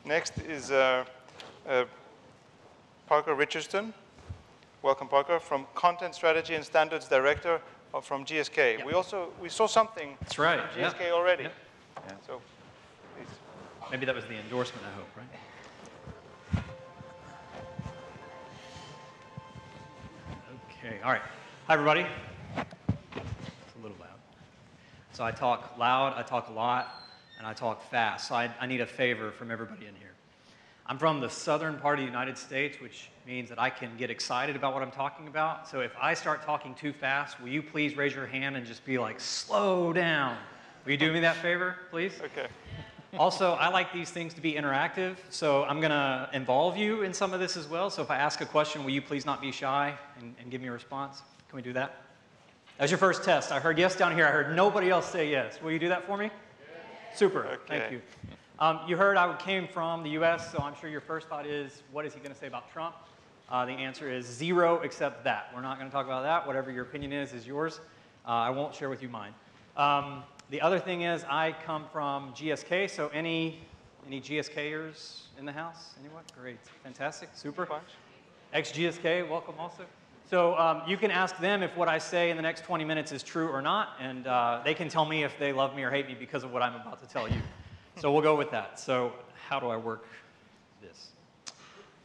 Next is Parker Richardson. Welcome, Parker, from Content Strategy and Standards Director from GSK. Yep. We saw something That's right. from GSK already. Yep. Yeah, so please. Maybe that was the endorsement, I hope, right? Okay, all right. Hi, everybody. It's a little loud. So I talk loud, I talk a lot, and I talk fast. So I need a favor from everybody in here. I'm from the southern part of the United States, which means that I can get excited about what I'm talking about. So if I start talking too fast, will you please raise your hand and just be like, slow down? Will you do me that favor, please? Okay. Also, I like these things to be interactive, so I'm going to involve you in some of this as well. So if I ask a question, will you please not be shy and give me a response? Can we do that? That was your first test. I heard yes down here. I heard nobody else say yes. Will you do that for me? Yes. Super. Okay. Thank you. You heard I came from the US, so I'm sure your first thought is, what is he going to say about Trump? The answer is zero except that. We're not going to talk about that. Whatever your opinion is yours. I won't share with you mine. The other thing is I come from GSK, so any GSKers in the house? Anyone? Great. Fantastic. Super. Ex-GSK, welcome also. So you can ask them if what I say in the next 20 minutes is true or not, and they can tell me if they love me or hate me because of what I'm about to tell you. So we'll go with that. So how do I work this? A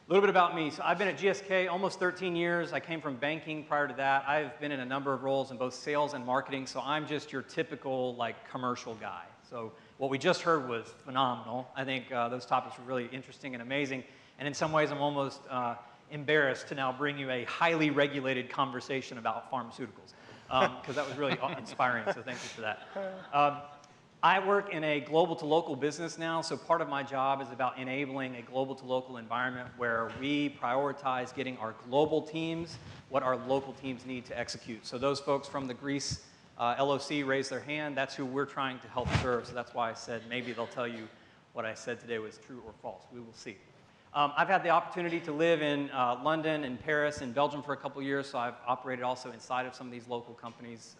little bit about me. So I've been at GSK almost 13 years. I came from banking prior to that. I've been in a number of roles in both sales and marketing, so I'm just your typical like commercial guy. So what we just heard was phenomenal. I think those topics were really interesting and amazing. And in some ways, I'm almost embarrassed to now bring you a highly regulated conversation about pharmaceuticals, because that was really inspiring, so thank you for that. I work in a global-to-local business now, so part of my job is about enabling a global-to-local environment where we prioritize getting our global teams what our local teams need to execute. So those folks from the Greece LOC raised their hand. That's who we're trying to help serve, so that's why I said maybe they'll tell you what I said today was true or false. We will see. I've had the opportunity to live in London and Paris and Belgium for a couple years, so I've operated also inside of some of these local companies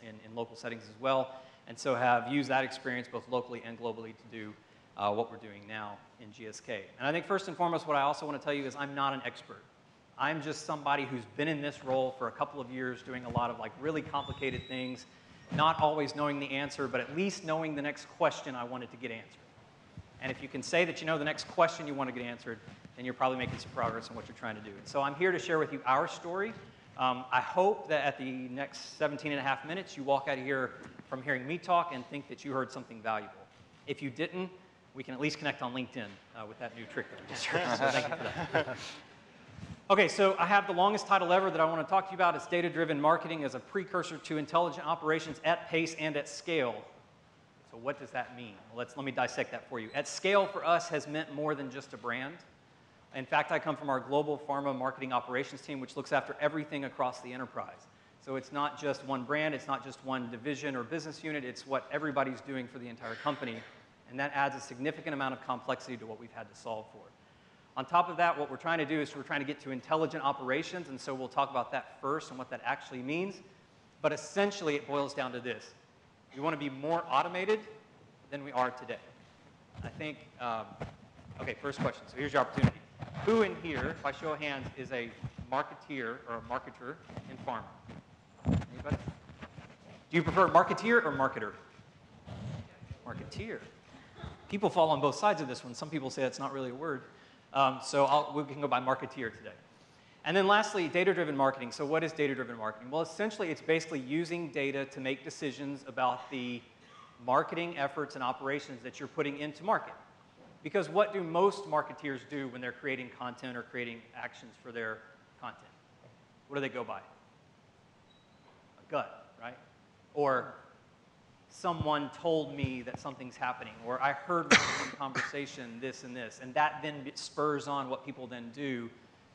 in local settings as well. And so have used that experience both locally and globally to do what we're doing now in GSK. And I think first and foremost, what I also want to tell you is I'm not an expert. I'm just somebody who's been in this role for a couple of years doing a lot of like really complicated things, not always knowing the answer, but at least knowing the next question I wanted to get answered. And if you can say that you know the next question you want to get answered, then you're probably making some progress on what you're trying to do. And so I'm here to share with you our story. I hope that at the next 17.5 minutes, you walk out of here from hearing me talk and think that you heard something valuable. If you didn't, we can at least connect on LinkedIn with that new trick that we just heard, so thank you for that. Okay, so I have the longest title ever that I want to talk to you about. It's Data-Driven Marketing as a Precursor to Intelligent Operations at Pace and at Scale. So what does that mean? Well, let me dissect that for you. At scale for us has meant more than just a brand. In fact, I come from our global pharma marketing operations team, which looks after everything across the enterprise. So it's not just one brand, it's not just one division or business unit, it's what everybody's doing for the entire company. And that adds a significant amount of complexity to what we've had to solve for. On top of that, what we're trying to do is we're trying to get to intelligent operations, and so we'll talk about that first and what that actually means. But essentially, it boils down to this. We want to be more automated than we are today. I think, okay, first question. So here's your opportunity. Who in here, by show of hands, is a marketeer or a marketer in pharma? Anybody? Do you prefer marketeer or marketer? Marketeer. People fall on both sides of this one. Some people say it's not really a word. So we can go by marketeer today. And then lastly, data-driven marketing. So what is data-driven marketing? Well, essentially, it's basically using data to make decisions about the marketing efforts and operations that you're putting into market. Because what do most marketeers do when they're creating content or creating actions for their content? What do they go by? A gut, right? Or someone told me that something's happening, or I heard in conversation this and this, and that then spurs on what people then do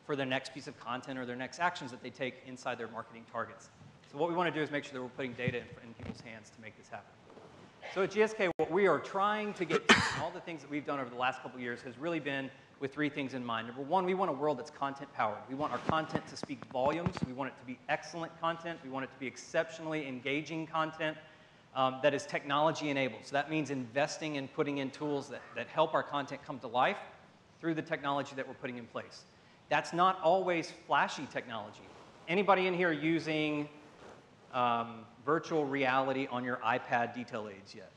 for their next piece of content or their next actions that they take inside their marketing targets. So what we want to do is make sure that we're putting data in people's hands to make this happen. So at GSK, what we are trying to get to, all the things that we've done over the last couple of years has really been with three things in mind. Number one, we want a world that's content-powered. We want our content to speak volumes. We want it to be excellent content. We want it to be exceptionally engaging content. that is technology enabled. So that means investing and putting in tools that help our content come to life through the technology that we're putting in place. That's not always flashy technology. Anybody in here using virtual reality on your iPad detail aids yet?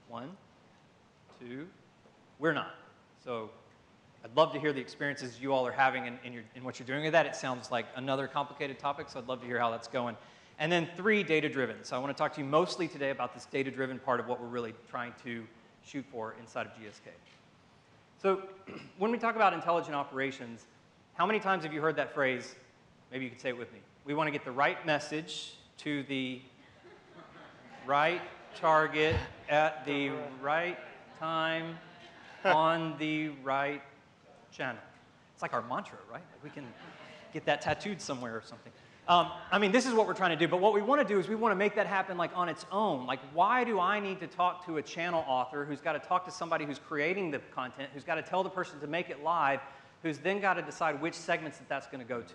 1, 2, we're not. So I'd love to hear the experiences you all are having in what you're doing with that. It sounds like another complicated topic, so I'd love to hear how that's going. And then 3, data-driven. So I want to talk to you mostly today about this data-driven part of what we're really trying to shoot for inside of GSK. So when we talk about intelligent operations, how many times have you heard that phrase? Maybe you could say it with me. We want to get the right message to the right target at the right time on the right channel. It's like our mantra, right? Like we can get that tattooed somewhere or something. I mean, this is what we're trying to do, but what we want to do is we want to make that happen like on its own. Like, why do I need to talk to a channel author who's got to talk to somebody who's creating the content, who's got to tell the person to make it live, who's then got to decide which segments that's going to go to?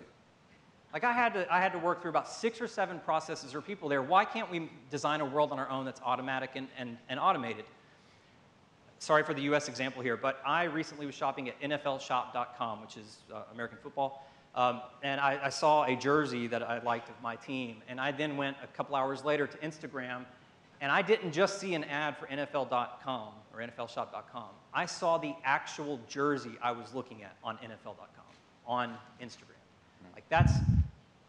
Like, I had to work through about 6 or 7 processes or people there. Why can't we design a world on our own that's automatic and automated? Sorry for the US example here, but I recently was shopping at NFLshop.com, which is American football. And I saw a jersey that I liked of my team, and I then went a couple hours later to Instagram, and I didn't just see an ad for NFL.com or NFLshop.com. I saw the actual jersey I was looking at on NFL.com, on Instagram. Like, that's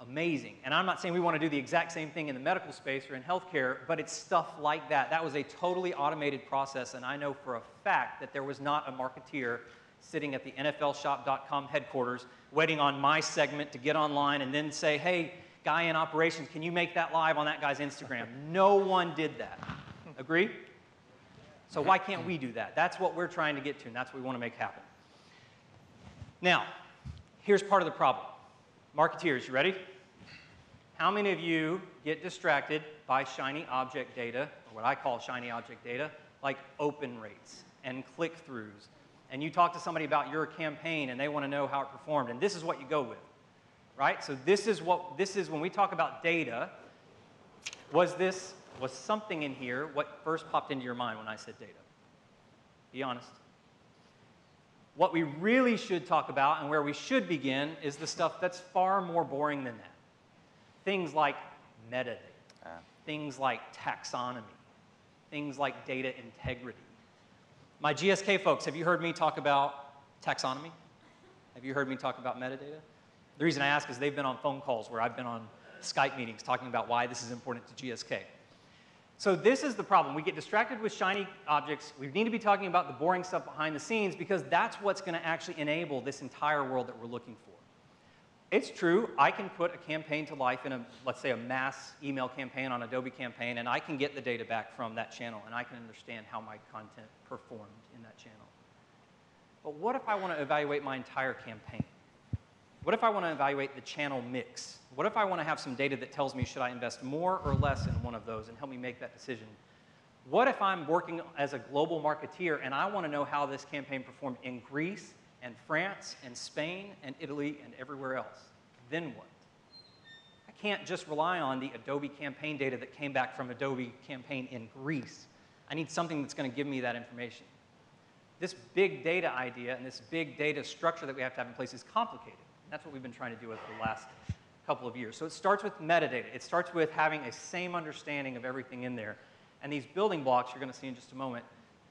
amazing. And I'm not saying we want to do the exact same thing in the medical space or in healthcare, but it's stuff like that. That was a totally automated process, and I know for a fact that there was not a marketeer sitting at the NFLshop.com headquarters waiting on my segment to get online and then say, hey, guy in operations, can you make that live on that guy's Instagram? No one did that. Agree? So why can't we do that? That's what we're trying to get to, and that's what we want to make happen. Now, here's part of the problem. Marketeers, you ready? How many of you get distracted by shiny object data, or what I call shiny object data, like open rates and click-throughs? And you talk to somebody about your campaign and they want to know how it performed, and this is what you go with, right? So this is when we talk about data, was something in here what first popped into your mind when I said data? Be honest. What we really should talk about and where we should begin is the stuff that's far more boring than that. Things like metadata, things like taxonomy, things like data integrity. My GSK folks, have you heard me talk about taxonomy? Have you heard me talk about metadata? The reason I ask is they've been on phone calls where I've been on Skype meetings talking about why this is important to GSK. So this is the problem. We get distracted with shiny objects. We need to be talking about the boring stuff behind the scenes because that's what's going to actually enable this entire world that we're looking for. It's true, I can put a campaign to life in let's say a mass email campaign on Adobe Campaign, and I can get the data back from that channel, and I can understand how my content performed in that channel. But what if I want to evaluate my entire campaign? What if I want to evaluate the channel mix? What if I want to have some data that tells me should I invest more or less in one of those and help me make that decision? What if I'm working as a global marketeer and I want to know how this campaign performed in Greece and France and Spain and Italy and everywhere else? Then what? I can't just rely on the Adobe Campaign data that came back from Adobe Campaign in Greece. I need something that's going to give me that information. This big data idea and this big data structure that we have to have in place is complicated. That's what we've been trying to do over the last couple of years. So it starts with metadata. It starts with having a same understanding of everything in there. And these building blocks, you're going to see in just a moment,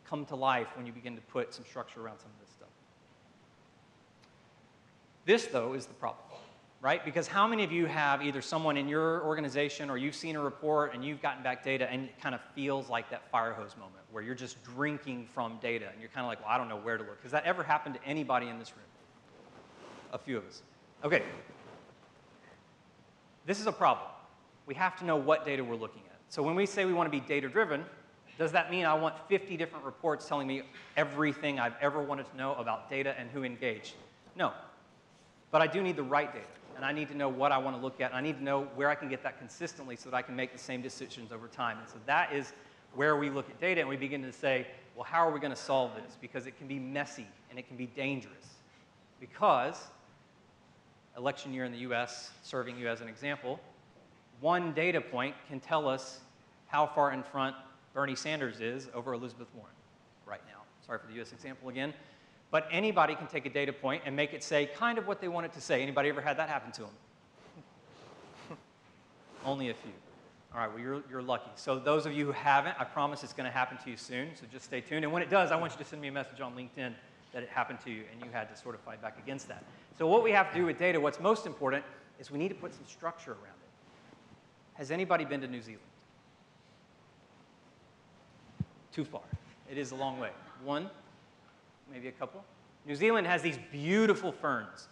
come to life when you begin to put some structure around some of this stuff. This, though, is the problem, right? Because how many of you have either someone in your organization or you've seen a report and you've gotten back data and it kind of feels like that fire hose moment where you're just drinking from data and you're kind of like, well, I don't know where to look. Has that ever happened to anybody in this room? A few of us. Okay. This is a problem. We have to know what data we're looking at. So when we say we want to be data-driven, does that mean I want 50 different reports telling me everything I've ever wanted to know about data and who engaged? No. But I do need the right data, and I need to know what I want to look at, and I need to know where I can get that consistently so that I can make the same decisions over time. And so that is where we look at data, and we begin to say, well, how are we going to solve this? Because it can be messy, and it can be dangerous. Because election year in the US, serving you as an example, one data point can tell us how far in front Bernie Sanders is over Elizabeth Warren right now. Sorry for the US example again. But anybody can take a data point and make it say kind of what they want it to say. Anybody ever had that happen to them? Only a few. All right, well, you're lucky. So those of you who haven't, I promise it's going to happen to you soon, so just stay tuned. And when it does, I want you to send me a message on LinkedIn that it happened to you and you had to sort of fight back against that. So what we have to do with data, what's most important, is we need to put some structure around it. Has anybody been to New Zealand? Too far. It is a long way. One, maybe a couple. New Zealand has these beautiful ferns.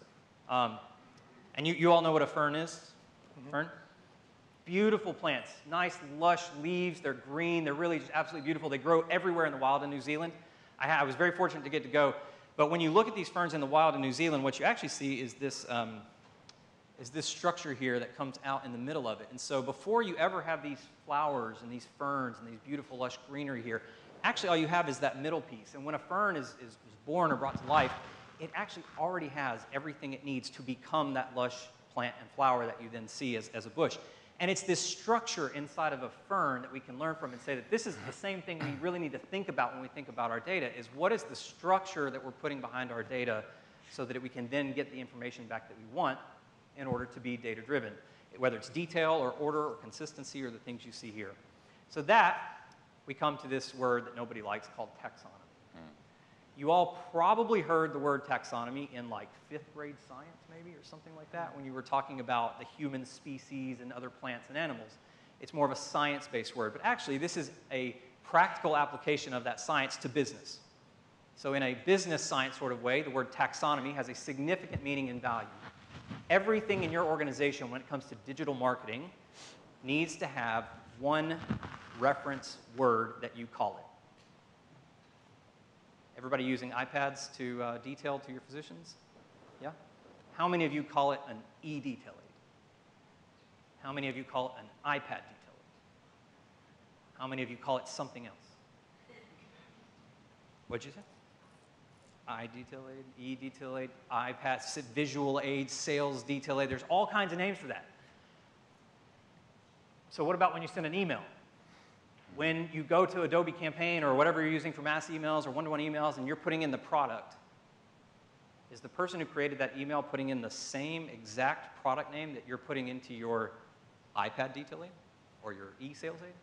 And you all know what a fern is? Mm-hmm. Fern? Beautiful plants. Nice, lush leaves. They're green. They're really just absolutely beautiful. They grow everywhere in the wild in New Zealand. I was very fortunate to get to go. But when you look at these ferns in the wild in New Zealand, what you actually see is this structure here that comes out in the middle of it. And so before you ever have these flowers and these ferns and these beautiful, lush greenery here, actually all you have is that middle piece. And when a fern is born or brought to life, it actually already has everything it needs to become that lush plant and flower that you then see as a bush. And it's this structure inside of a fern that we can learn from and say that this is the same thing we really need to think about when we think about our data, is what is the structure that we're putting behind our data so that we can then get the information back that we want in order to be data-driven, whether it's detail or order or consistency or the things you see here. So that, we come to this word that nobody likes called taxonomy. You all probably heard the word taxonomy in like 5th grade science maybe or something like that when you were talking about the human species and other plants and animals. It's more of a science-based word, but actually this is a practical application of that science to business. So in a business science sort of way, the word taxonomy has a significant meaning and value. Everything in your organization when it comes to digital marketing needs to have one reference word that you call it. Everybody using iPads to detail to your physicians? Yeah? How many of you call it an e-detail aid? How many of you call it an iPad detail aid? How many of you call it something else? What'd you say? I-detail aid, e-detail aid, iPad, visual aid, sales detail aid. There's all kinds of names for that. So what about when you send an email? When you go to Adobe Campaign or whatever you're using for mass emails or one-to-one emails and you're putting in the product, is the person who created that email putting in the same exact product name that you're putting into your iPad detail aid or your e-sales aid?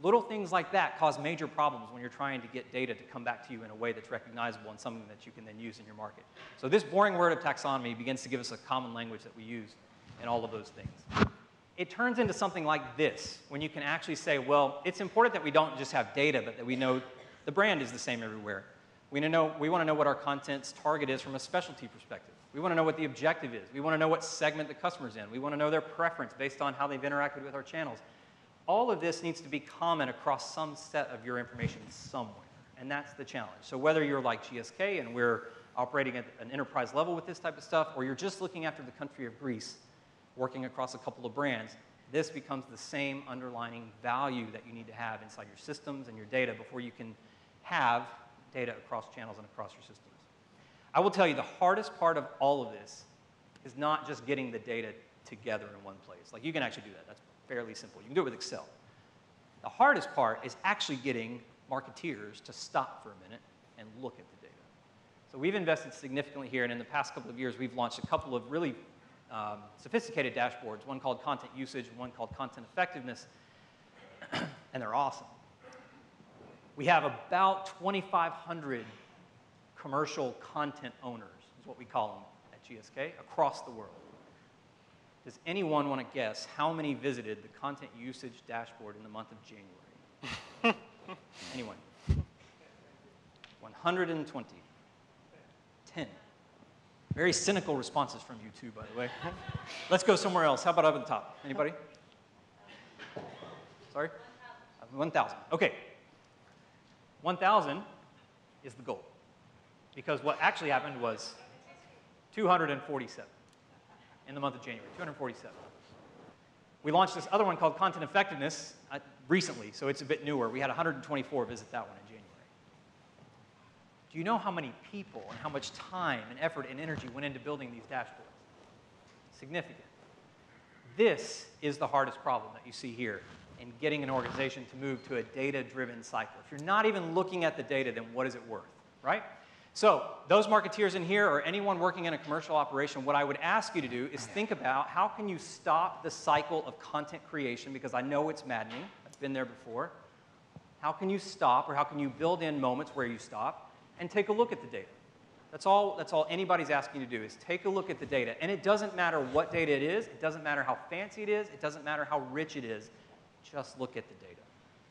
Little things like that cause major problems when you're trying to get data to come back to you in a way that's recognizable and something that you can then use in your market. So this boring word of taxonomy begins to give us a common language that we use in all of those things. It turns into something like this, when you can actually say, well, it's important that we don't just have data, but that we know the brand is the same everywhere. We want to know what our content's target is from a specialty perspective. We want to know what the objective is. We want to know what segment the customer's in. We want to know their preference based on how they've interacted with our channels. All of this needs to be common across some set of your information somewhere, and that's the challenge. So whether you're like GSK and we're operating at an enterprise level with this type of stuff, or you're just looking after the country of Greece, working across a couple of brands, this becomes the same underlying value that you need to have inside your systems and your data before you can have data across channels and across your systems. I will tell you the hardest part of all of this is not just getting the data together in one place. Like you can actually do that. That's fairly simple. You can do it with Excel. The hardest part is actually getting marketeers to stop for a minute and look at the data. So we've invested significantly here, and in the past couple of years, we've launched a couple of really sophisticated dashboards, one called content usage and one called content effectiveness, and they're awesome. We have about 2,500 commercial content owners, is what we call them at GSK, across the world. Does anyone want to guess how many visited the content usage dashboard in the month of January? Anyone? 120. 10. Very cynical responses from you two, by the way. Let's go somewhere else. How about up at the top? Anybody? Sorry? 1,000. Okay. 1,000 is the goal. Because what actually happened was 247 in the month of January, 247. We launched this other one called Content Effectiveness recently, so it's a bit newer. We had 124 visit that one in January. Do you know how many people and how much time and effort and energy went into building these dashboards? Significant. This is the hardest problem that you see here. in getting an organization to move to a data-driven cycle. If you're not even looking at the data, then what is it worth, right? So those marketeers in here or anyone working in a commercial operation, what I would ask you to do is think about how can you stop the cycle of content creation, because I know it's maddening. I've been there before. How can you stop, or how can you build in moments where you stop and take a look at the data? That's all anybody's asking you to do is take a look at the data. And it doesn't matter what data it is. It doesn't matter how fancy it is. It doesn't matter how rich it is. Just look at the data.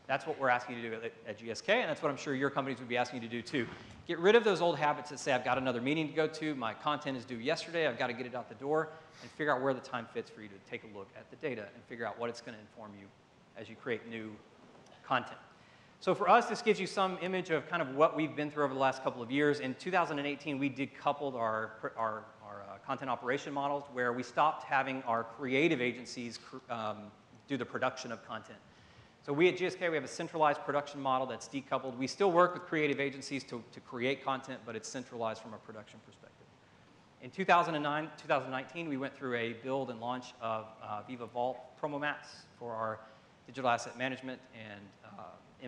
That's what we're asking you to do at GSK, and that's what I'm sure your companies would be asking you to do too. Get rid of those old habits that say, I've got another meeting to go to, my content is due yesterday, I've got to get it out the door, and figure out where the time fits for you to take a look at the data and figure out what it's going to inform you as you create new content. So for us, this gives you some image of kind of what we've been through over the last couple of years. In 2018, we decoupled our content operation models, where we stopped having our creative agencies do the production of content. So we at GSK, we have a centralized production model that's decoupled. We still work with creative agencies to create content, but it's centralized from a production perspective. In 2019, we went through a build and launch of Viva Vault promo mats for our digital asset management and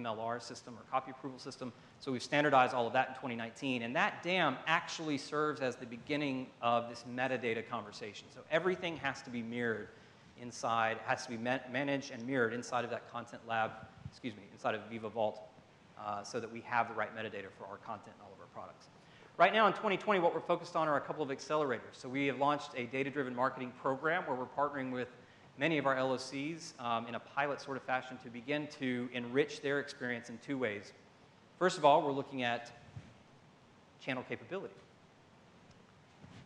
MLR system, or copy approval system. So we've standardized all of that in 2019. And that DAM actually serves as the beginning of this metadata conversation. So everything has to be mirrored inside, has to be managed and mirrored inside of that content lab, inside of Viva Vault, so that we have the right metadata for our content and all of our products. Right now in 2020, what we're focused on are a couple of accelerators. So we have launched a data-driven marketing program where we're partnering with many of our LOCs in a pilot sort of fashion to begin to enrich their experience in two ways. First of all, we're looking at channel capability.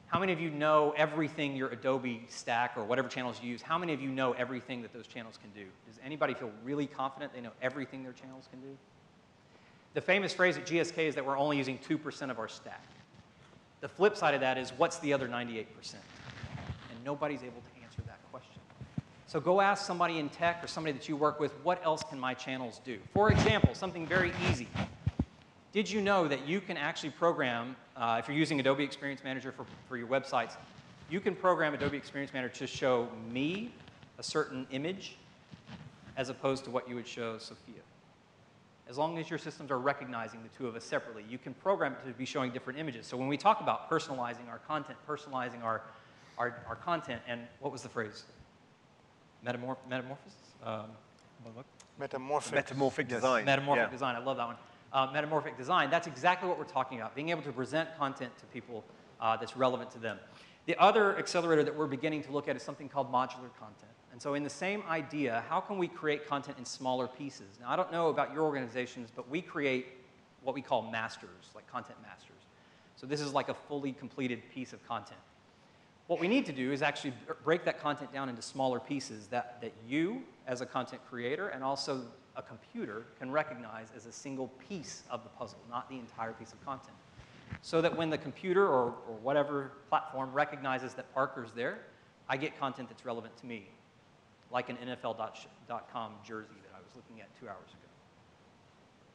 How many of you know everything your Adobe stack or whatever channels you use, how many of you know everything that those channels can do? Does anybody feel really confident they know everything their channels can do? The famous phrase at GSK is that we're only using 2% of our stack. The flip side of that is, what's the other 98%? And nobody's able to answer that question. So go ask somebody in tech or somebody that you work with, what else can my channels do? For example, something very easy. Did you know that you can actually program, if you're using Adobe Experience Manager for your websites, you can program Adobe Experience Manager to show me a certain image as opposed to what you would show Sophia. As long as your systems are recognizing the two of us separately, you can program it to be showing different images. So when we talk about personalizing our content, personalizing our content, and what was the phrase? Metamorphosis? Metamorphic design. Metamorphic design, I love that one. Metamorphic design, that's exactly what we're talking about, being able to present content to people that's relevant to them. The other accelerator that we're beginning to look at is something called modular content. And so in the same idea, how can we create content in smaller pieces? Now, I don't know about your organizations, but we create what we call masters, like content masters. So this is like a fully completed piece of content. What we need to do is actually break that content down into smaller pieces that you, as a content creator, and also a computer can recognize as a single piece of the puzzle, not the entire piece of content. So that when the computer or whatever platform recognizes that Parker's there, I get content that's relevant to me, like an NFL.com jersey that I was looking at 2 hours ago.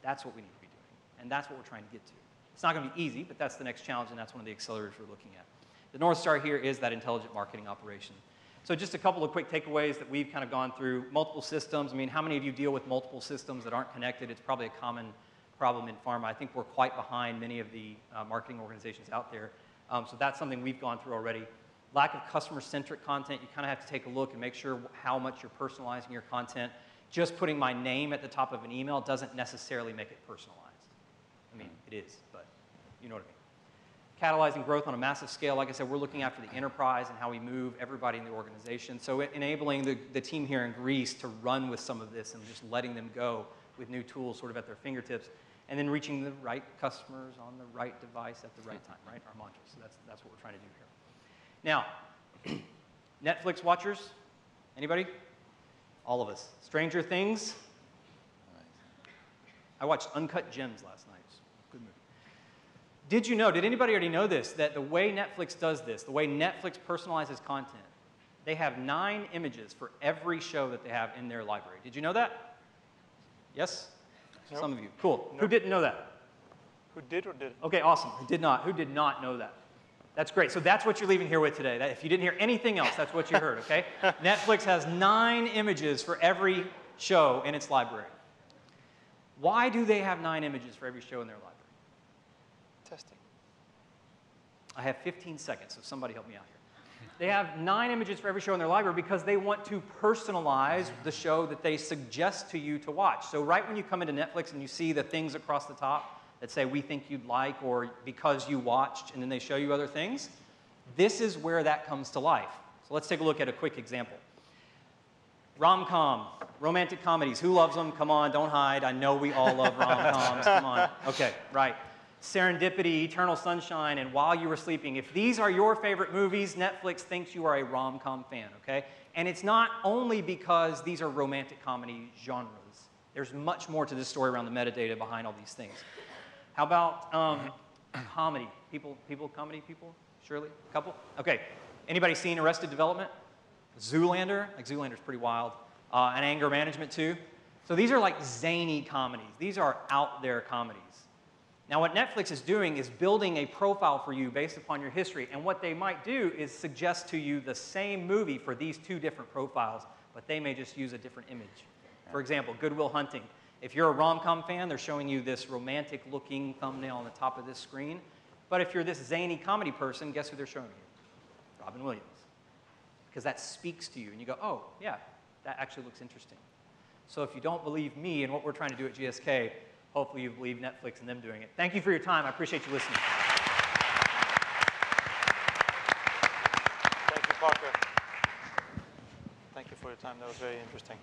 That's what we need to be doing, and that's what we're trying to get to. It's not going to be easy, but that's the next challenge, and that's one of the accelerators we're looking at. The North Star here is that intelligent marketing operation. So just a couple of quick takeaways that we've kind of gone through. Multiple systems. I mean, how many of you deal with multiple systems that aren't connected? It's probably a common problem in pharma. I think we're quite behind many of the marketing organizations out there. So that's something we've gone through already. Lack of customer-centric content. You kind of have to take a look and make sure how much you're personalizing your content. Just putting my name at the top of an email doesn't necessarily make it personalized. I mean, it is, but you know what I mean. Catalyzing growth on a massive scale. Like I said, we're looking after the enterprise and how we move everybody in the organization. So enabling the team here in Greece to run with some of this and just letting them go with new tools sort of at their fingertips. And then reaching the right customers on the right device at the right time, right? Our mantra. So that's what we're trying to do here. Now, Netflix watchers? Anybody? All of us. Stranger Things? I watched Uncut Gems last night. Good movie. Did you know, did anybody already know this, that the way Netflix does this, the way Netflix personalizes content, they have 9 images for every show that they have in their library. Did you know that? Yes? Nope. Some of you. Cool. Nope. Who didn't know that? Who did or didn't? Okay, awesome. Who did not? Who did not know that? That's great. So that's what you're leaving here with today. If you didn't hear anything else, that's what you heard, okay? Netflix has 9 images for every show in its library. Why do they have 9 images for every show in their library? Testing. I have 15 seconds, so somebody help me out here. They have 9 images for every show in their library because they want to personalize the show that they suggest to you to watch. So right when you come into Netflix and you see the things across the top that say, we think you'd like, or because you watched, and then they show you other things, this is where that comes to life. So let's take a look at a quick example. Rom-com, romantic comedies. Who loves them? Come on, don't hide. I know we all love rom-coms. Come on. Okay, right. Serendipity, Eternal Sunshine, and While You Were Sleeping. If these are your favorite movies, Netflix thinks you are a rom-com fan, okay? And it's not only because these are romantic comedy genres. There's much more to this story around the metadata behind all these things. How about comedy? Comedy people? Surely? Couple? Okay. Anybody seen Arrested Development? Zoolander? Like Zoolander's pretty wild. And Anger Management too. So these are like zany comedies. These are out there comedies. Now what Netflix is doing is building a profile for you based upon your history. And what they might do is suggest to you the same movie for these 2 different profiles, but they may just use a different image. For example, Good Will Hunting. If you're a rom-com fan, they're showing you this romantic-looking thumbnail on the top of this screen. But if you're this zany comedy person, guess who they're showing you? Robin Williams. Because that speaks to you, and you go, oh, yeah, that actually looks interesting. So if you don't believe me and what we're trying to do at GSK, hopefully you believe Netflix and them doing it. Thank you for your time. I appreciate you listening. Thank you, Parker. Thank you for your time. That was very interesting.